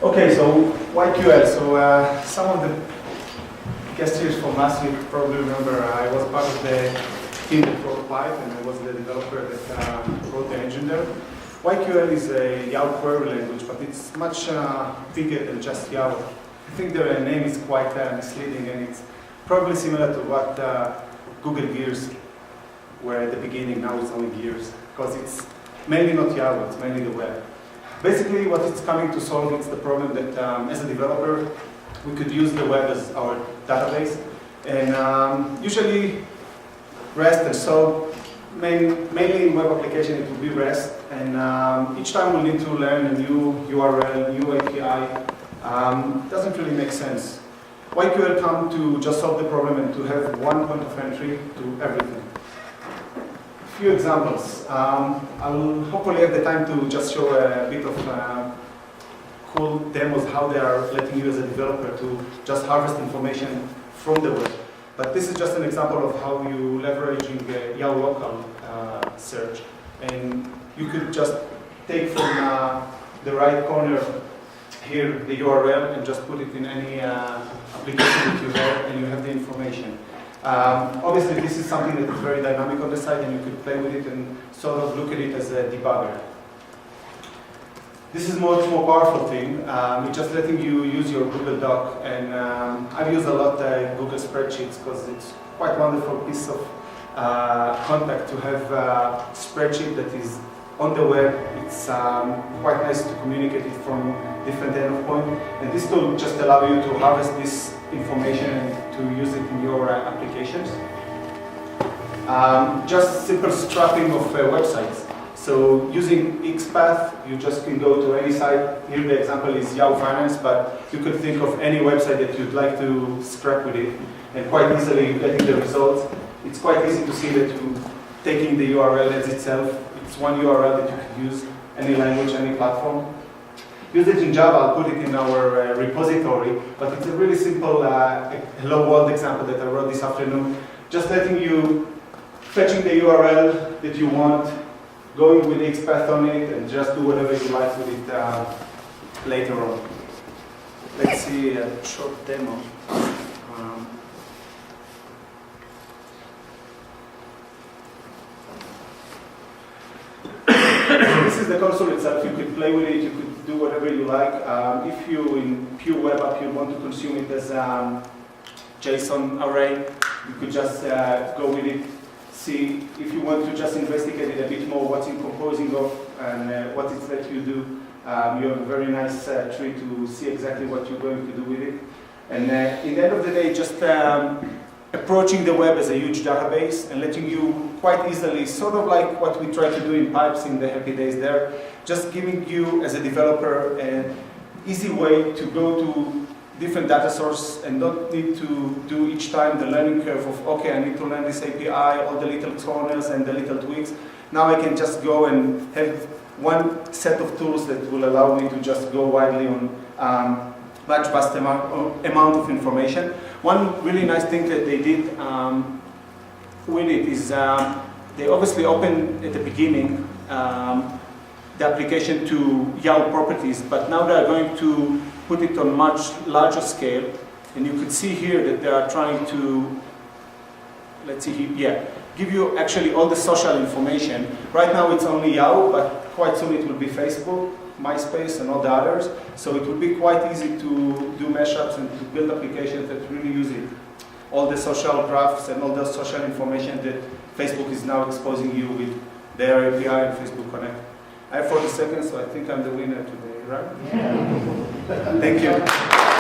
Okay, so YQL. So some of the guest here from last week probably remember I was part of the team that wrote Pipe, and I was the developer that wrote the engine there. YQL is a Yahoo query language, but it's much bigger than just Yahoo. I think the name is quite misleading, and it's probably similar to what Google Gears were at the beginning. Now it's only Gears, because it's mainly not Yahoo, it's mainly the web. Basically, what it's coming to solve is the problem that as a developer, we could use the web as our database, and usually REST, and so mainly in web application it will be REST, and each time we'll need to learn a new URL, new API. Doesn't really make sense. YQL come to just solve the problem and to have one point of entry to everything. A few examples. I'll hopefully have the time to just show a bit of cool demos how they are letting you as a developer to just harvest information from the web. But this is just an example of how you leveraging Yahoo local search, and you could just take from the right corner here the URL and just put it in any application that you have, and you have the information. Obviously, this is something that is very dynamic on the site, and you could play with it and sort of look at it as a debugger. This is much more powerful thing. It's just letting you use your Google Doc, and I've used a lot Google Spreadsheets because it's quite wonderful piece of contact to have a spreadsheet that is on the web. It's quite nice to communicate it from different endpoints, and this tool just allows you to harvest this information and to use it in your applications. Just simple scrapping of websites. So using XPath, you just can go to any site. Here the example is Yahoo Finance, but you could think of any website that you'd like to scrap with it, and quite easily getting the results. It's quite easy to see that you taking the URL as itself. It's one URL that you can use, any language, any platform. Use it in Java, I'll put it in our repository, but it's a really simple hello world example that I wrote this afternoon. Just letting you, fetching the URL that you want, going with XPath on it, and just do whatever you like with it later on. Let's see a short demo. This is the console itself. You could play with it, you could do whatever you like. If you, in pure web app, you want to consume it as a JSON array, you could just go with it. See if you want to just investigate it a bit more, what's it composing of and what it lets you do. You have a very nice tree to see exactly what you're going to do with it. And in the end of the day, just approaching the web as a huge database and letting you quite easily, sort of like what we try to do in Pipes in the happy days there, just giving you as a developer an easy way to go to different data source and not need to do each time the learning curve of, okay, I need to learn this API, all the little corners and the little tweaks. Now I can just go and have one set of tools that will allow me to just go widely on much vast amount of information. One really nice thing that they did with it is they obviously opened at the beginning the application to Yahoo properties, but now they're going to put it on much larger scale, and you could see here that they are trying to, let's see here, yeah, give you actually all the social information. Right now it's only Yahoo, but quite soon it will be Facebook, MySpace, and all the others. So it will be quite easy to do mashups and to build applications that really use it. All the social graphs and all the social information that Facebook is now exposing you with their API and Facebook Connect. I have 40 seconds, so I think I'm the winner today, right? Yeah. Thank you.